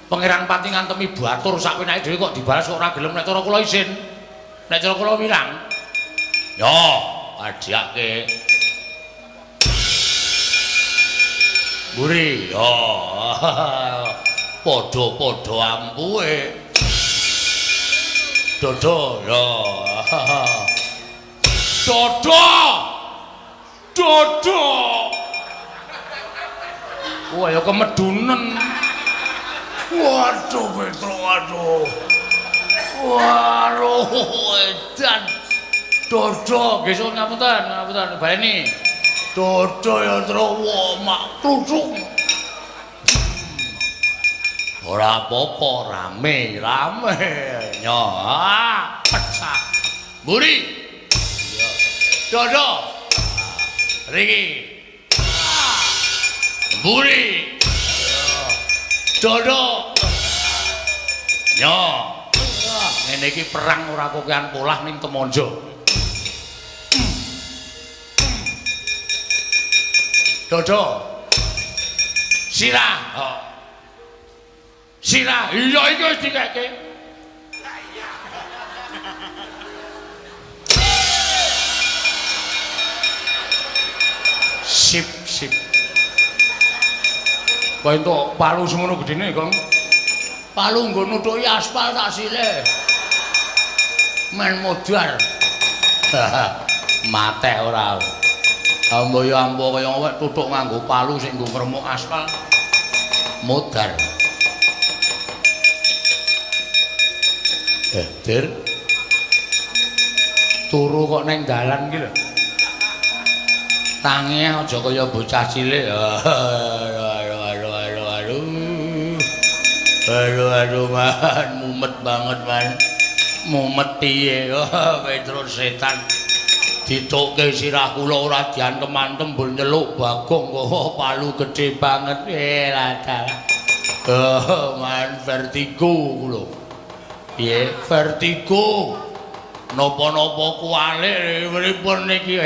Speaker 1: Pangeran Pati ngantemi batur sak penake dhewe kok dibalas kok ora gelem nek cara kula isin. Nek cara kula wirang. Yo, ajake Buri, padha-padha ampuhe. Dodo, yo. Dodo. Wah, ya kemedunen. Waduh, Petro, waduh. Edan. Dodo, gesuk ngapunten, baleni. Dodo ya trawa mak kluthuk. Ora apa-apa, rame. Nyo, pecah. Buri. Dodo. Riki. Buri. Dodo. Nyo. Ngene iki perang ora kokean polah ning Temonjo. Dodo. Sirah. Sirah. Iya iki wis dikeke. Sip. Kok entuk palu semono gedene, Kong? Palu nggo nuthuki aspal tak sile. Men modar. Mate ora. Ambo kaya wek tuthuk nganggo palu sing nggo ngremuk aspal. Modar. Dir. Turu kok neng dalan iki lho. Tangi aja kaya bocah cilik. Aduh, man, mumet banget, man. Mumet piye, Petrus setan. Ditukke sirah kula ora diantem-antem mbul nyeluk Bagong kok palu gedhe banget. Man, vertigo kula. Piye? Vertigo. Napa-napa kualik pripun niki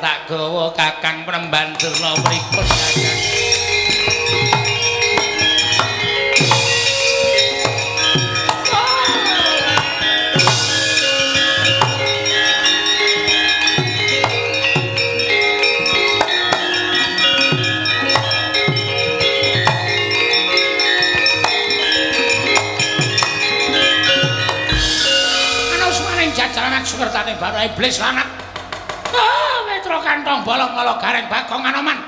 Speaker 1: tak gawa Kakang Premban Durna pripun Kakang. rasane bara iblis lanat. Metro kantong bolong-bolong gareng Bagong Anoman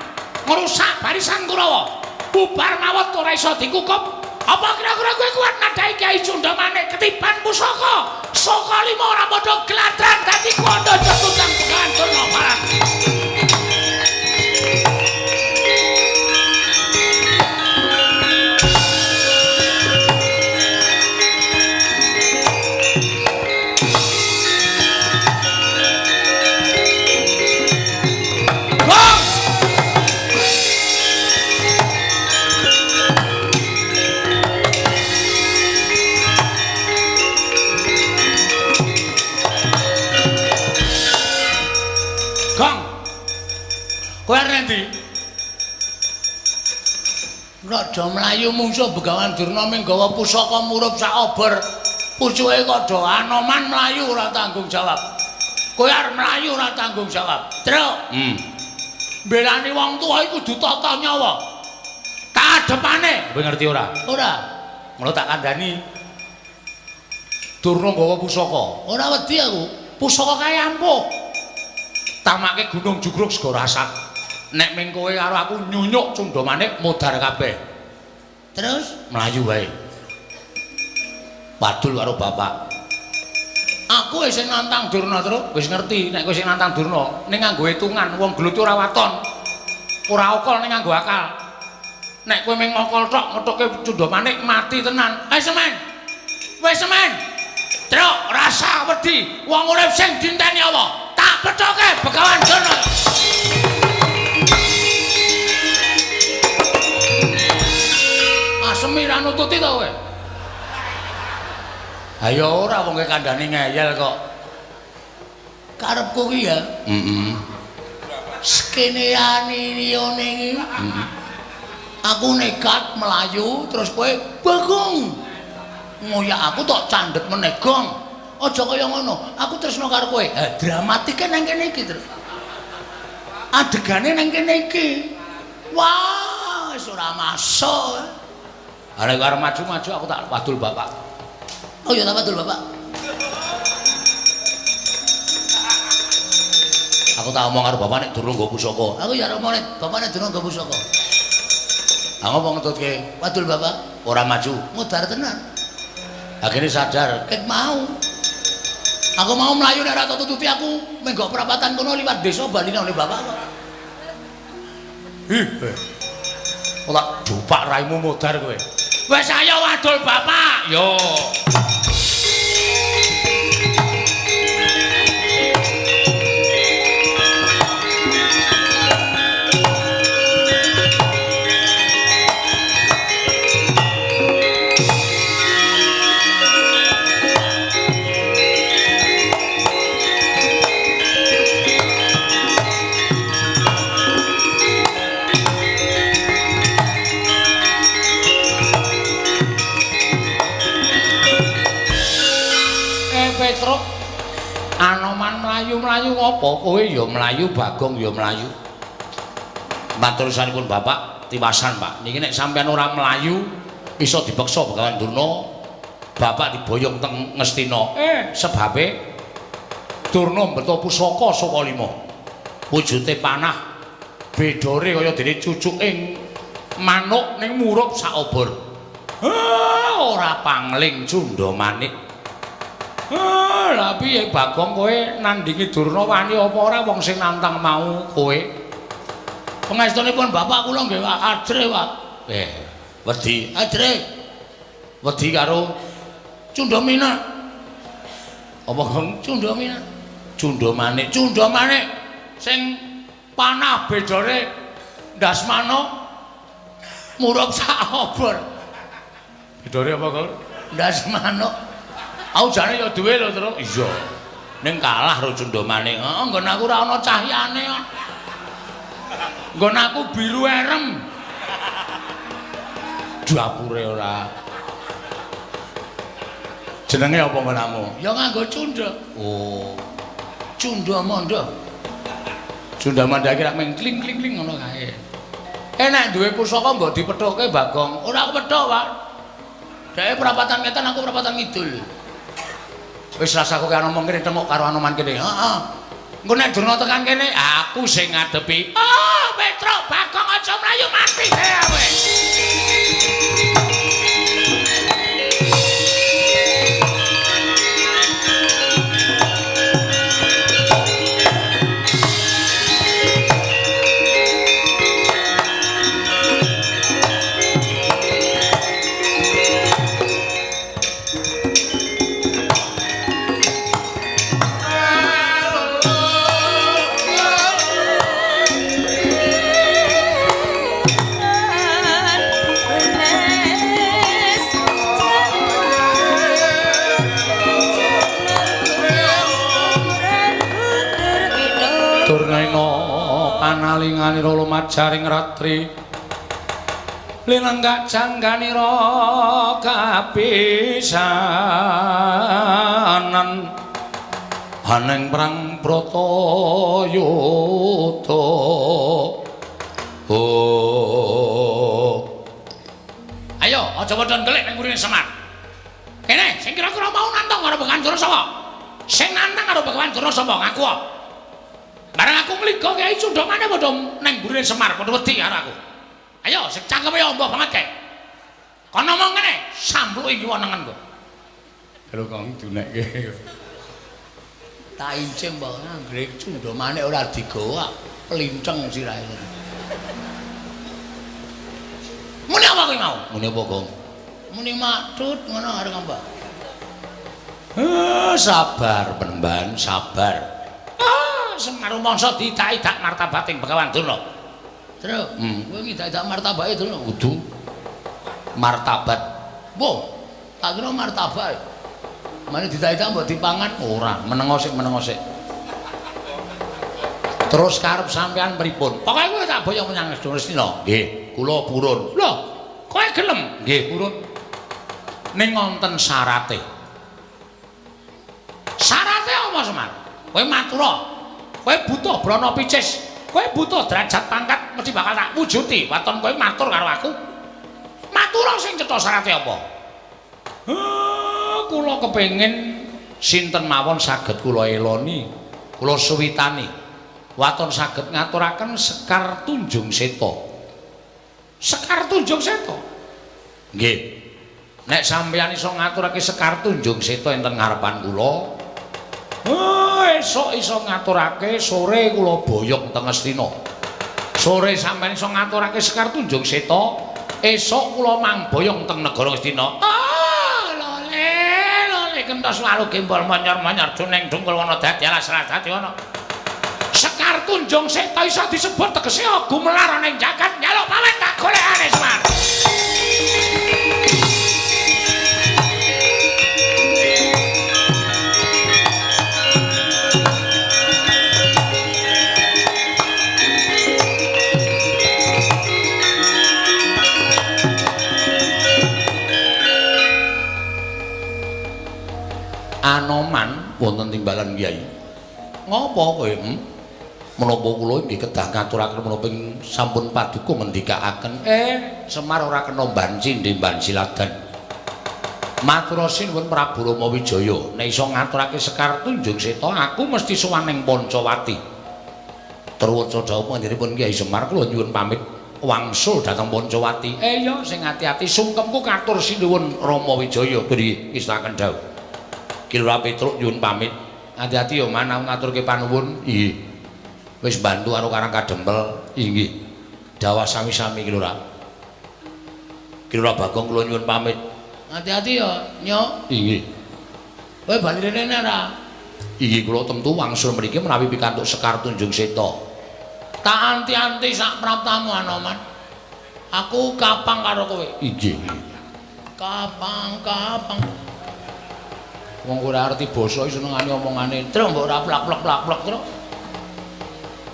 Speaker 1: ngrusak barisan Kurawa. Bubar mawon ora iso dikukup. Apa kira-kira kowe kuat nadahi Kyai Cundamanik ketiban pusaka? Saka lima ora padha gladran dadi kondo cetutan Begawan Durna barang. Kowe arep ndi? Raja mlayu mungsuh Begawan Durna ming gawa pusaka murup sak obor. Pucuke kok do Anoman mlayu ora tanggung jawab. Kowe arep mlayu ora tanggung jawab. Truk. Mbelani wong tuwa iku kudu tata nyawa. Kadepane. Kowe ngerti ora? Ora. Ngono tak kandhani. Durna gawa pusaka. Ora wedi aku. Pusaka kae ampuh. Tamake Gunung Jugruk Segara Asat. Nek ming kowe karo aku nyunyuk Cundamanik modar kabeh. Terus mlayu wae. Padul karo bapak. Aku wis nantang Durna terus, wis ngerti nek kowe sing nantang Durna ning nganggo hitungan wong gluthi ora waton. Ora okol ning nganggo akal. Nek kowe ming ngokol tok ngethuke Cundamanik mati tenan. Semen. Wis semen. Truk rasa wedi wong urip sing dinteni apa? Tak pethoke Begawan Durna. Semira nututi to kowe. Ayo ora wong kandhane ngeyel kok. Karepku ki ya. Skeneane liyane iki. Aku nekat melayu terus kowe Bagong. Ngoyak aku tok candhet meneh Gong. Aja kaya ngono. Aku tresno karo kowe. Dramatike nang kene iki terus. Adegane nang kene iki. Wah, wis ora masuk. Arek arep maju-maju aku tak wadul bapak. Oh ya tak wadul bapak. Aku tak omong karo bapak nek durung nggo pusaka. Aku ya omong nek bapak nek durung nggo pusaka. Aku ngomong ngetutke wadul bapak ora maju, mudar tenan. Akhirnya sadar, ket mau. Aku mau mlayu nek ora tututi aku menggo perapatan kono liwat desa baline oleh bapak kok. Ora dupak raimu mudar kowe. Wes ayo wadul bapak. Yo. Anoman mlayu-mlayu ngopo? Kowe ya mlayu, Bagong ya mlayu. Matur sanipun Bapak, tiwasan Pak. Niki nek sampean ora mlayu iso dipeksa Begawan Durna, Bapak diboyong teng Ngastina. Sebabe Durna mbeta pusaka saka lima. Wujude panah, bedore kaya dene cucuking manuk ning murup sak obor. Ora pangling Cundamanik. Lah piye Bagong kowe nandingi Durna wani apa ora wong sing nantang mau kowe? Pangestunipun bapak kula nggih ajre, Pak. Wedi ajre. Wedi karo Cundamanik. Apa Gong? Cundamanik. Cundamanik sing panah bedore ndasmana murup sak obor. Bedore apa, Gong? Ndasmana. Aku jane ya duwe lho, Tru. Iya. Ning kalah karo Cundamanik. Heeh, nggon aku ora ana cahyane kok. Nggon aku biru erem. Dapure ora. Jenenge apa nggonmu? Ya nganggo cunda. Oh. Cundamanda. Cundamanda iki rak mung kling-kling ngono kae. Nek duwe pusaka mbok dipethoke Bagong. Ora aku pethok, Pak. Dhek perapatan ngetan aku perapatan ngidul. Wis rasaku karo ngomong kene tengok karo Anoman kene. Heeh. Engko nek Durna tekan kene, aku sing ngadepi. Oh, Petro, Bagong aja mlayu mati kowe.
Speaker 2: Analinganira lumajaring ratri linenggak jangganira kapisanan haneng perang Bratayuda ayo aja padha ndelik ning ngurine Semar kene sing kira-kira mau nantang karo Begawan Durna sing nantang karo Begawan Durna ngaku barang aku ngeligo Kyai Cundamane padha nang burine Semar padha wedi karo aku. Ayo sing cangkeme amba banget kae. Kono ngomong ngene, sampluki kiwa nengenku. Lho kong dunekke. Tak incim mbok anggere Cundamane ora digawa, pelinceng sirahe. Muni apa kowe mau? Muni apa, Gong? Muni maksud ngono arep mbak. Sabar penemban, sabar. Semar mangsa didak-idak martabating Begawan Durna. Terus, kowe ngidak-idak martabate Durna kudu martabat. Mbok, tak kira martabat. Mane didak-idak mbok dipangan ora, menengo sik. Terus karep sampean pripun? Pokoke kowe tak boyong menyang Restina. Nggih, kula purun. Lho, kowe gelem? Nggih, purun. Ning wonten syarate. Syarate apa, Semar? Kowe matura. Kowe butuh brana picis, kowe butuh derajat pangkat mesti bakal tak wujuti. Waton kowe matur karo aku. Matura sing cetha syarate apa? Kula kepengin sinten mawon saged kula eloni, kula suwitani. Waton saged ngaturaken Sekar Tunjung Seta. Sekar Tunjung Seta. Nggih. Nek sampeyan iso ngaturake Sekar Tunjung Seta enten ngarepan kula, esuk iso ngaturake sore kula boyong teng Astina. Sore sampeyan iso ngaturake Sekar Tunjung Seta, esuk kula mang boyong teng negara Astina. Lole kentos walu gembol monyor-monyor duneng dungkul ana dadi alas dadi ana. Sekar Tunjung Seta iso disebut tegese gumelar ning jagat nyaluk pamit tak golekane Semar. Anoman wonten timbalan Kyai. Ngopo kowe? Menapa kula nggih kedah ngaturaken menapa sampun paduka ngendikaaken Semar ora kena banci ndemban siladan. Matur sinuwun Prabu Rama Wijaya, nek iso ngaturake Sekar Tunjung Seta aku mesti sowan ning Pancawati. Terwaca dawuh panjenenganipun Kyai Semar kula nyuwun pamit wangsul dhateng Pancawati. Ya sing ati-ati sungkemku katur sinuwun Rama Wijaya beri istaken dawuh. Kilura Petruk nyuwun pamit. Hati-hati ya manah ngaturke panuwun. Nggih. Wis bantu karo Karang Kadempel. Nggih. Dawah sami-sami Kilura. Kilura Bagong kula nyuwun pamit. Hati-hati ya, Nyok. Nggih. Kowe bali rene ora? Nggih, kula temtu wangsul mriki menawi pikantuk Sekar Tunjung Seta. Tak anti-anti sak praptamu Anoman. Aku kapang karo kowe. Nggih. Kapang. Wong ora ngerti basa iso senengane omongane. Truk mbok ora plak-plak truk.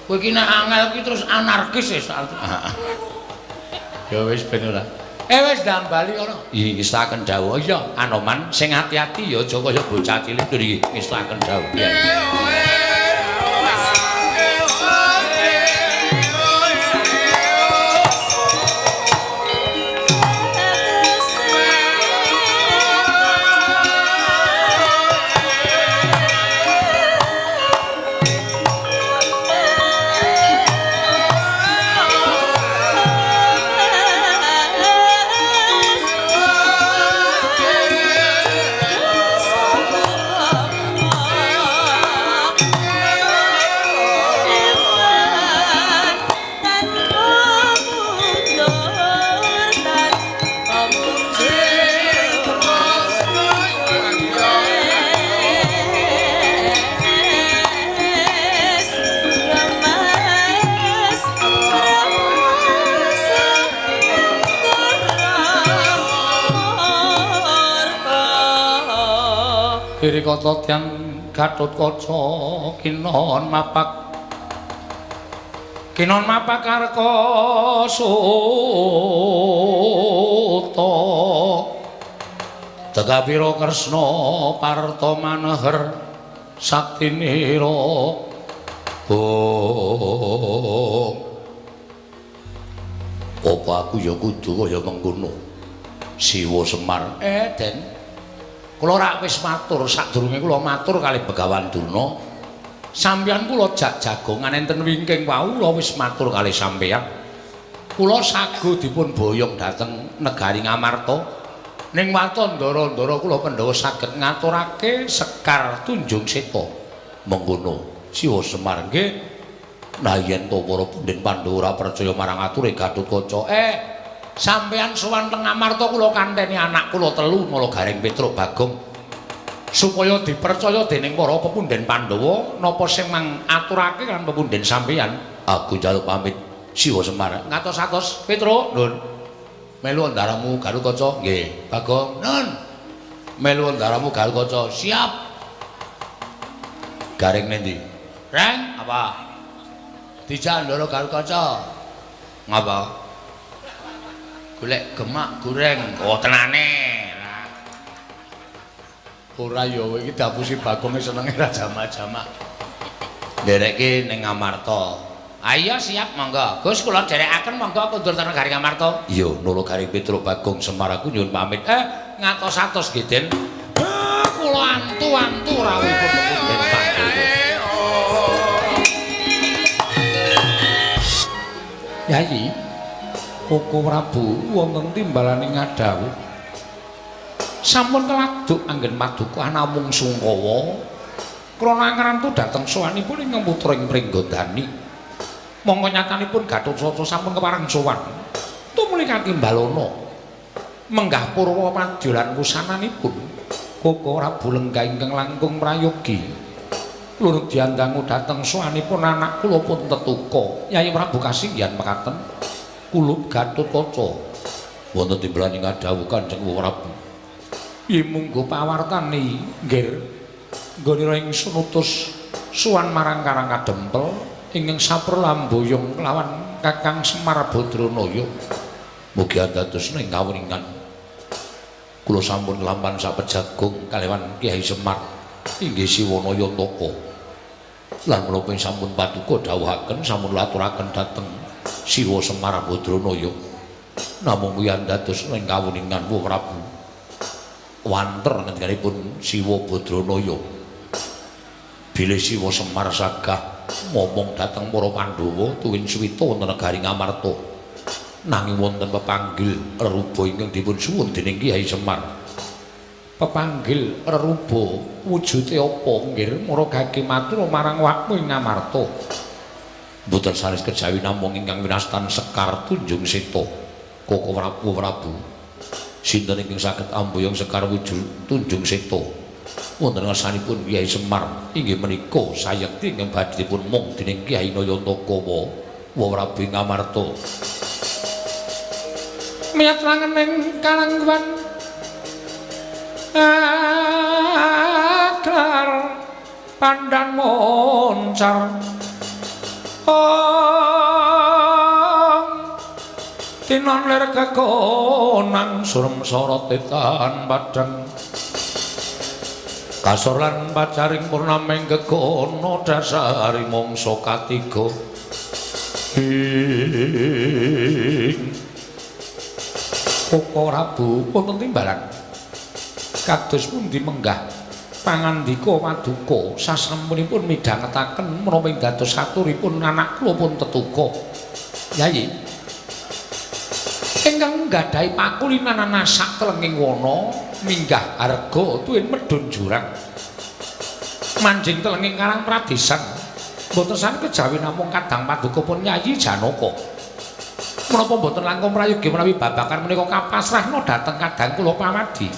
Speaker 2: Kowe iki nek angel iki terus anarkis wis. Ya wis ben ora. Wis ndang bali ngono. Iki istaken dawuh. Iya, Anoman sing ati-ati ya aja kaya bocah cilik iki istaken dawuh. Wirikata Tyan Gatotkaca kinon mapak Karkasuta Tegapira Kresna Parta Maneher Saktinira apa aku ya kudu kaya mengkono Siwa Semar Den kula rak wis matur sadurunge kula matur kalih Begawan Durna sampeyan kula jak jagongan enten wingking wau kula wis matur kalih sampeyan kula sagu dipun boyong dhateng negari Ngamarta ning watandara-ndara kula Pandhawa saged ngaturake Sekar Tunjung Seta mengkono Siwa Semar nggih nah yen to para punden Pandhawa ora percaya marang ature Gatotkaca sampeyan sowan teng Ngamarta kula kanteni anak kula telu Mala Garing Petruk Bagong supaya dipercaya dening para pepunden Pandhawa napa sing mang aturake kan pepunden sampeyan aku njaluk pamit Siwa Semar ngatos-atos Petruk nun melu ndaramu Gatotkaca nggih Bagong nun melu ndaramu Gatotkaca siap Garing nendi Reng apa dijak ndara Gatotkaca ngapa golek gemak goreng oh tenane ora ya iki dapusi Bagong senenge ra jamak-jamak nderekke ning Ngamarta ayo siap monggo Gus kula derekaken monggo kondur teng negari Ngamarta iya Nala Garing Petruk Bagong Semar aku nyuwun pamit ngatos-atos nggih Den kula antu-antu rawuhipun Den Pandhawa Yayi Koko Prabu wonten timbalaning ngadhawuh sampun keladuk anggen paduka namung Sungkawa krana ngrantu dhateng sowanipun ing putra ing Pringgondani monggo nyatanipun Gatotkaca sampun kepareng sowan tumuli Katimbalana menggah purwa madya lan wusananipun Koko Prabu lenggah ingkang langkung prayogi lurut diandangu dhateng sowanipun anak kula pun tetuka Yayi Prabu kasinggihan mekaten kula Gatotkaca wonten timbalaning ngadhawuh Kanjeng Prabu yen munggo pawartane nggih nggonira ingsun utus suwan marang Karang Kadempel ingkang saperlamboyong kelawan Kakang Semar Badranaya mugi dados ing kawuningan kula sampun lampan sapejagung kaliwan Kyai Semar inggih Siwanaya Taka lan menapa sampun paduka dawuhaken sampun laturaken dhateng Siwa Semar Badranaya namung kuwi dados ing kawuningan Wa Prabu wanter ngendhanipun Siwa Badranaya bilih Siwa Semar sagah momong dhateng para Pandhawa tuwin suwita wonten negari Ngamarta nanging wonten pepanggil reruba ingkang dipun suwun dening Kyai Semar pepanggil reruba wujude apa nggih maragake matur marang wakmu ing Ngamarta mboten sanes kejawi namung ingkang winastan Sekar Tunjung Seta Koko Prabu sinten ingkang saged amboyong Sekar wujud Tunjung Seta wonten ngarsanipun Kyai Semar inggih menika sayekti ingkang badhe dipun mung dening Kyai Nayantaka Wa Prabu ing Ngamarta miyatrangen ing kalangguhan aklar pandan moncar tinon lir kekonang surem sorot tetan padang kasor lan pacaring purnaming kekono dasari mangsa katiga Koko Prabu wonten timbalan kados pundi menggah pangandika paduka sasampunipun midhangetaken menapa ing dados saturipun anak kula pun tetuka Yayi ingkang nggadhahi pakulinan nasak telenging wana minggah arga tuwin medhun jurang manjing telenging Karang Pradesan mboten sami kejawi namung kadang paduka pun Yayi Janaka menapa mboten langkung prayogi menawi babakan menika kapasrahna dhateng kadang kula pamadi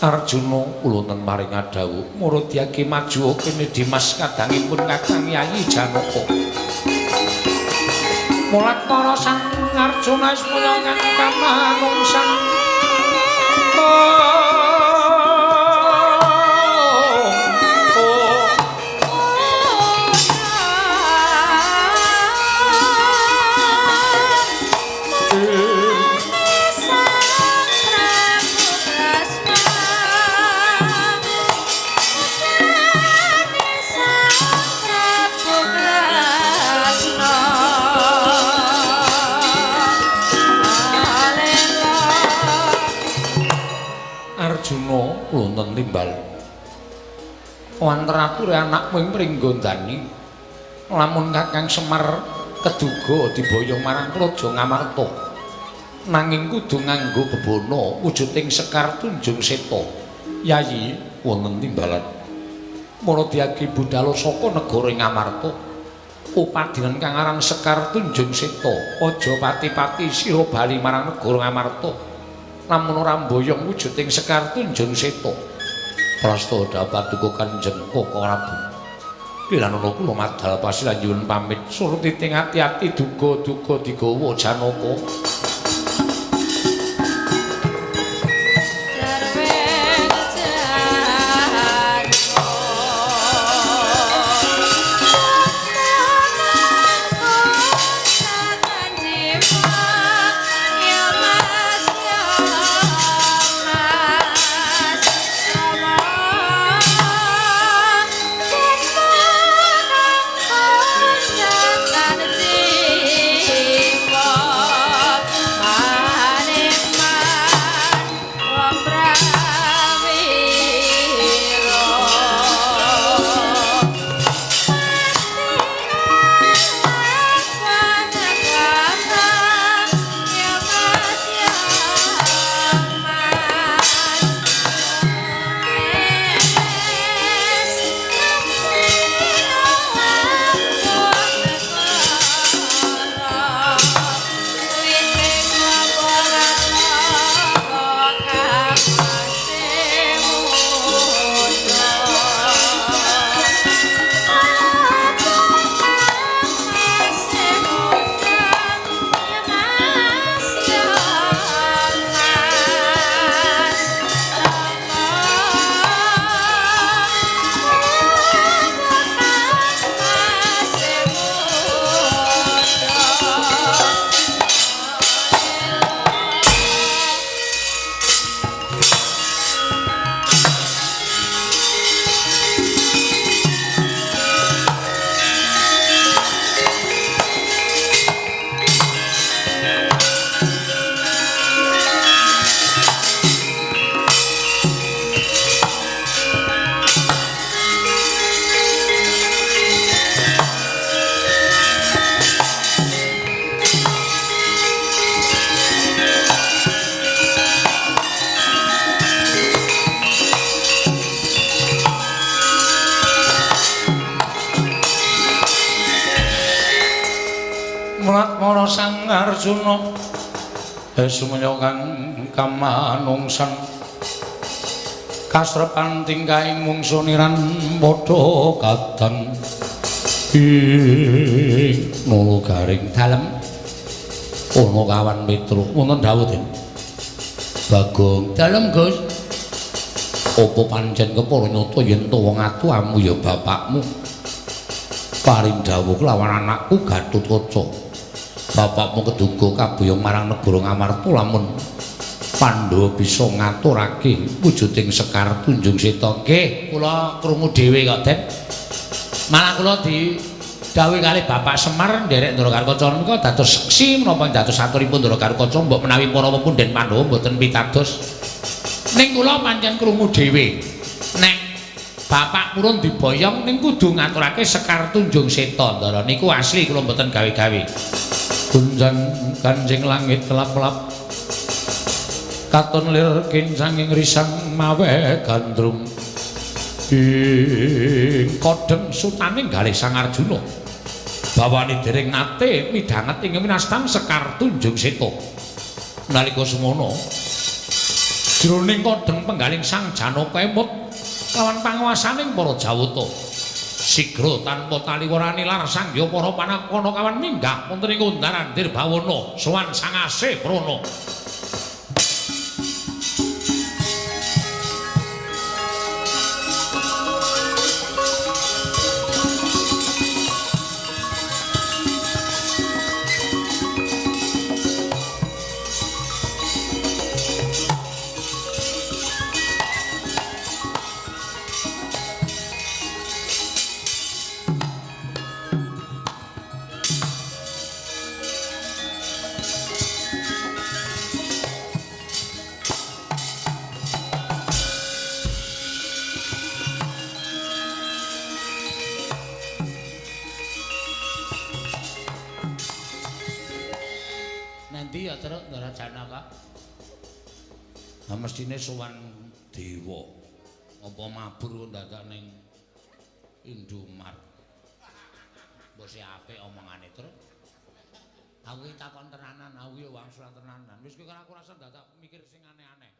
Speaker 2: Arjuna kula ten paring adhawuh murudyake maju kene Dimas kadangipun Kakang Yayi Janaka Mulatara sang Arjuna ismaya kang kamanungsan wonten timbal wonten ature anakmu ing Pringgondani lamun Kakang Semar keduga diboyong marang Praja Ngamarta nanging kudu nganggo bebono wujuding Sekar Tunjung Seta yayi wonten timbalan mula diagi budhal saka negara Ngamarta upadinan kang aran Sekar Tunjung Seta aja pati-pati sira bali marang negara Ngamarta lamun ora mboyong wujuding Sekar Tunjung Seta prastata paduka Kanjeng Kaka Prabu Piranana kula madhal pasilanjun pamit surti ting ati-ati duga-duga digawa Janaka Mulat-mara Sang Arjuna sumenya kang kamanungsan kasrepan tingkahing mungsuniran padha kadang ing nulu garing dalem ana kawan Petruk wonten dawuh Den Bagong dalem Gus apa pancen kepara nyata yen to wong atuhamu ya bapakmu paring dawuh kelawan anakku Gatotkaca bapakmu keduga kaboyong marang negara Ngamarta lamun Pandhawa bisa ngaturake wujuding Sekar Tunjung Seta nggih kula krungu dhewe kok Den malah kula didhawuhi kalih Bapak Semar nderek Ndarakarkaca menika dados seksi menapa dados saturipun Ndarakarkaca mbok menawi para pepunden Pandhawa mboten pitados ning kula pancen krungu dhewe nek bapak purun diboyong ning kudu ngaturake Sekar Tunjung Seta ndara niku asli kula mboten gawe-gawe gunjang kanjeng langit kelap-kelap katon lir kincanging risang mawe gandrung ing kodeng sutaning galih Sang Arjuna bawane dereng nate midhanget ing winastan Sekar Tunjung Seta nalika semono jroning kodeng penggaling Sang Janaka emut lawan panguwasaning para Jawata sigra tanpa taliwarani lar sanggya para panakana kawan minggah wonten ing undaran Dirbawana sowan Sang Asih Prana
Speaker 1: ya, Truk Ndara Janaka?
Speaker 2: Lah mestine sowan dewa.
Speaker 1: Apa mabur dadak ning Indomart. Mbok sik apik omongane, Truk. Aku iki takon tenanan, aku ya wangsul tenanan. Wis kowe aku rasa dadak mikir sing aneh-aneh.